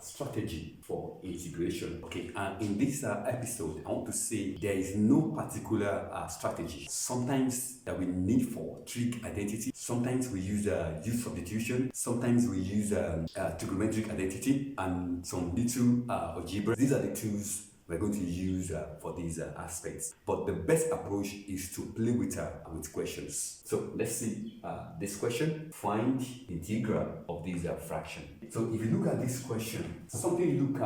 strategy for integration. Okay, and in this episode, I want to say there is no particular strategy. Sometimes that we need for trig identity, sometimes we use U-Substitution, sometimes we use trigonometric identity, and some little algebra. These are the tools we're going to use for these aspects. But the best approach is to play with questions. So let's see this question. Find integral of this fraction. So if you look at this question, something look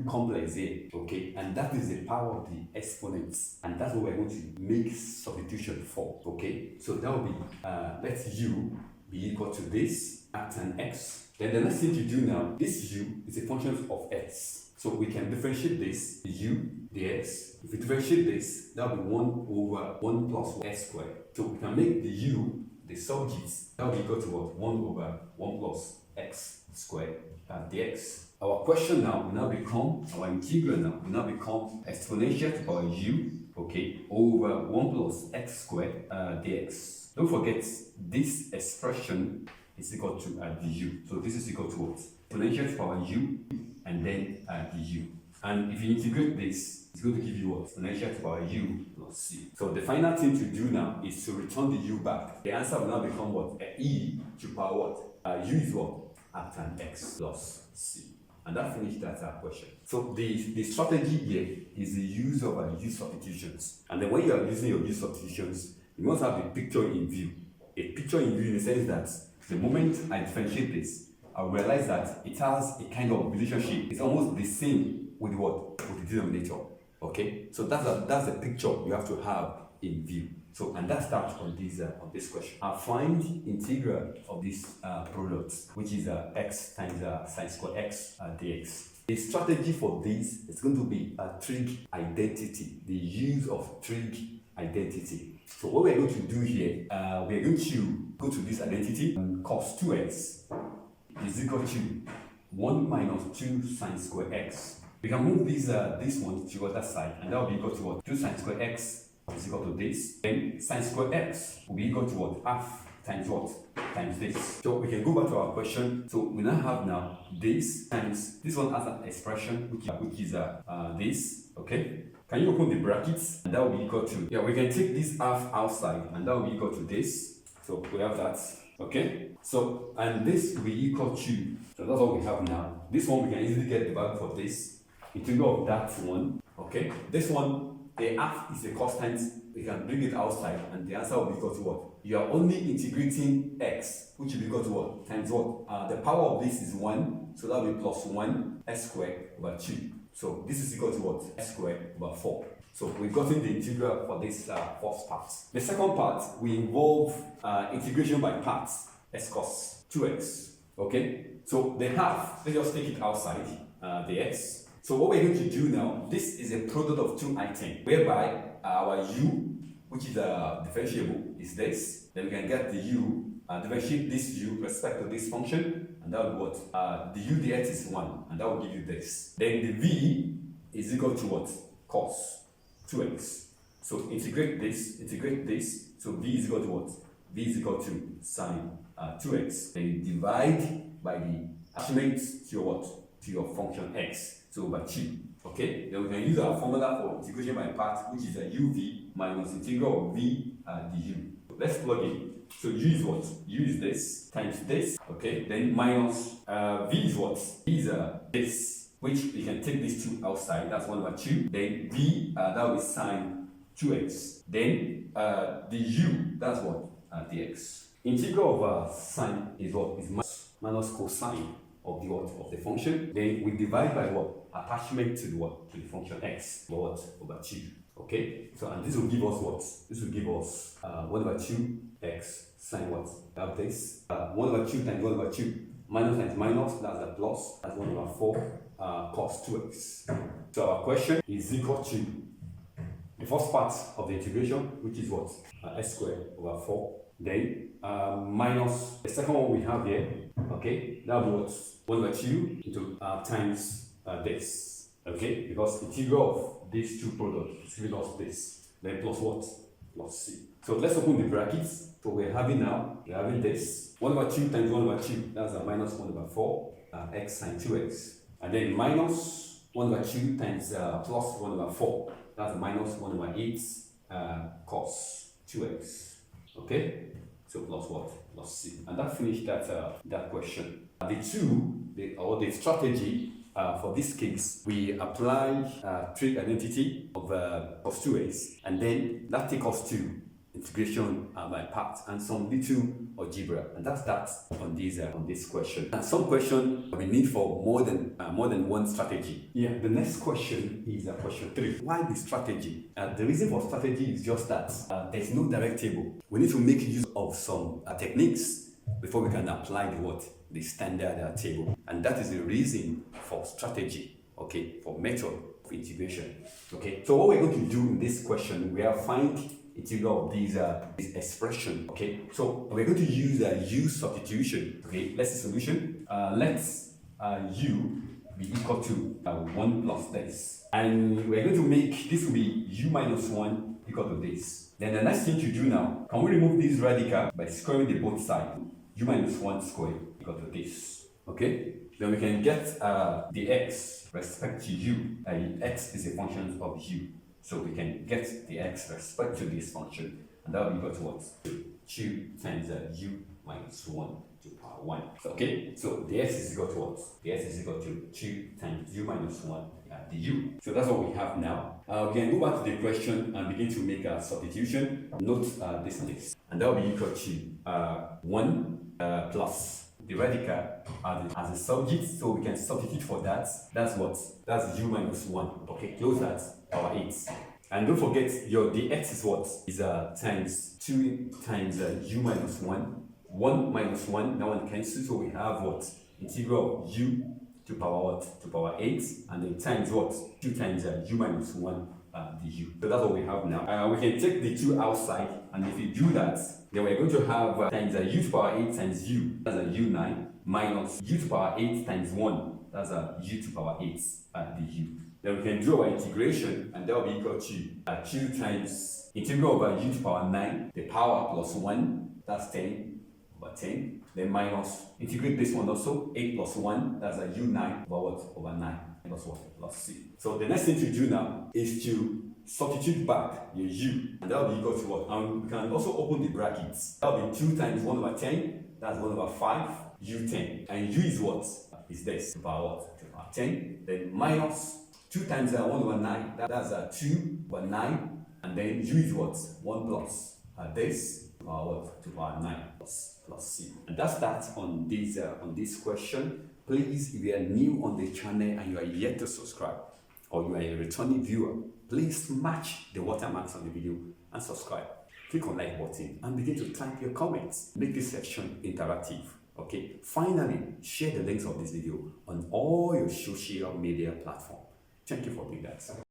complex here, okay? And that is the power of the exponents. And that's what we're going to make substitution for, okay? So that will be, let u be equal to this at an x. Then the next thing to do now, this u is a function of x. So we can differentiate this, the u, the x. If we differentiate this, that will be 1 over 1 plus x squared. So we can make the u, the subjects, that will be equal to what? 1 over 1 plus x squared dx. Our question now will now become, our integral now will now become exponential to power u, okay, over 1 plus x squared dx. Don't forget, this expression is equal to du. So this is equal to what? Exponential to power u, and then du. And if you integrate this, it's going to give you what? Exponential to power u plus c. So the final thing to do now is to return the u back. The answer will now become what? E to power what? U is what? At an x plus c. And that finished that question. So the strategy here is the use of U-Substitutions. And then when you are using your U-Substitutions, you must have a picture in view. A picture in view in the sense that the moment I differentiate this, I realize that it has a kind of relationship. It's almost the same with what? With the denominator. Okay? So that's the picture you have to have in view. So, and that starts on this question. I find integral of this product, which is x times sine square x dx. The strategy for this is going to be a trig identity, the use of trig identity. So what we're going to do here, we're going to go to this identity, cos 2x is equal to 1 minus 2 sine square x. We can move this one to the other side, and that will be equal to what? 2 sine square x is equal to this. Then sine square x will be equal to what? Half times what? Times this. So we can go back to our question. So we now have now this times this one has an expression which is this. Okay. Can you open the brackets? And that will be equal to, yeah, we can take this half outside, and that will be equal to this. So we have that. Okay, so and this will be equal to, so that's what we have now. This one we can easily get the value for this, integral of that one. Okay, this one, the half is a constant, we can bring it outside, and the answer will be equal to what? You are only integrating x, which will be equal to what? Times what? The power of this is 1, so that will be plus 1 x squared over 2. So this is equal to what? X squared over 4. So we've gotten the integral for this first part. The second part, we involve integration by parts, s cos 2x. Okay? So the half, let's just take it outside, the x. So what we're going to do now, this is a product of two items, whereby our u, which is differentiable, is this. Then we can get the u, differentiate this u respect to this function, and that will be what? The u dx is 1, and that will give you this. Then the v is equal to what? Cos 2x. So integrate this. So v is equal to what? V is equal to sine 2x. Then you divide by the attachment to your what? To your function x. So over 2. Okay? Then we can use our formula for integration by parts, which is a uv minus integral of v du. Let's plug in. So u is what? U is this times this. Okay? Then minus v is what? V is this, which we can take these two outside, that's 1 over 2. Then v, that will be sine 2x. Then the u, that's what? Dx. Integral of sine is what? Is minus cosine of the what? Of the function. Then we divide by what? Attachment to the what? To the function x, or what? Over 2. Okay? So, and this will give us what? This will give us 1 over 2x sine what? We have this. 1 over 2 times 1 over 2. Minus times minus, that's a plus, that's 1 over 4 cos 2x. So our question is equal to the first part of the integration, which is what? S squared over 4. Then minus the second one we have here, okay? That was 1 over 2 into times this, okay? Because integral of these two products is giving us this. Then plus what? Plus c. So let's open the brackets. So we're having this 1 over 2 times 1 over 2, that's a minus 1 over 4 x sine 2x And then minus 1 over 2 times plus 1 over 4. That's minus 1 over 8 cos 2x. Okay? So plus what? Plus c. And that finished that question. The strategy for this case, we apply trig identity of cos 2x, and then that takes us to integration by parts and some little algebra, and that's that on this question. And some question we need for more than one strategy. Yeah, the next question is question 3. Why the strategy? The reason for strategy is just that there's no direct table. We need to make use of some techniques before we can apply the standard table, and that is the reason for strategy. Okay, for method of integration. Okay, so what we're going to do in this question, we are find integral of this expression. Okay, so we're going to use a U-substitution. Okay, let's see solution. Let's U be equal to 1 plus this, and we're going to make this will be U minus 1 equal to this. Then the next thing to do now, can we remove this radical by squaring the both sides? U minus 1 squared equal to this. Okay, then we can get the x respect to u. X is a function of u. So we can get the x respect to this function, and that will be equal to what? 2 times u minus 1 to the power 1. So, okay, so the x is equal to what? The x is equal to 2 times u minus 1 du. So that's what we have now. We can go back to the question and begin to make a substitution. Note this, and that will be equal to 1 plus the radical as a subject, so we can substitute for that. That's what? That's u minus 1. Okay, close that, power 8. And don't forget, the x is what? Is times 2 times u minus 1. 1 minus 1, that one cancels, so we have what? Integral of u to power what? To power 8, and then times what? 2 times u minus 1 du. So that's what we have now. We can take the 2 outside, and if you do that, then we're going to have times u to power 8 times u, that's u9, minus u to power 8 times 1, that's u to power 8 du. Then we can do our integration, and that will be equal to 2 times integral over u to power 9, the power plus 1, that's 10 over 10. Then minus, integrate this one also, 8 plus 1, that's u9 over what? Over 9, plus what? Plus c. So the next thing to do now is to substitute back your u, and that will be equal to what? And we can also open the brackets. That will be 2 times 1 over 10, that's 1 over 5, u10. And u is what? Is this, to power what? To power 10. Then minus 2 times 1 over 9, that's 2 over 9. And then u is what? 1 plus this, to power what? To power 9 plus c. And that's that on this question. Please, if you are new on the channel and you are yet to subscribe, or you are a returning viewer, please match the watermarks on the video and subscribe. Click on like button and begin to type your comments. Make this section interactive. Okay. Finally, share the links of this video on all your social media platforms. Thank you for doing that.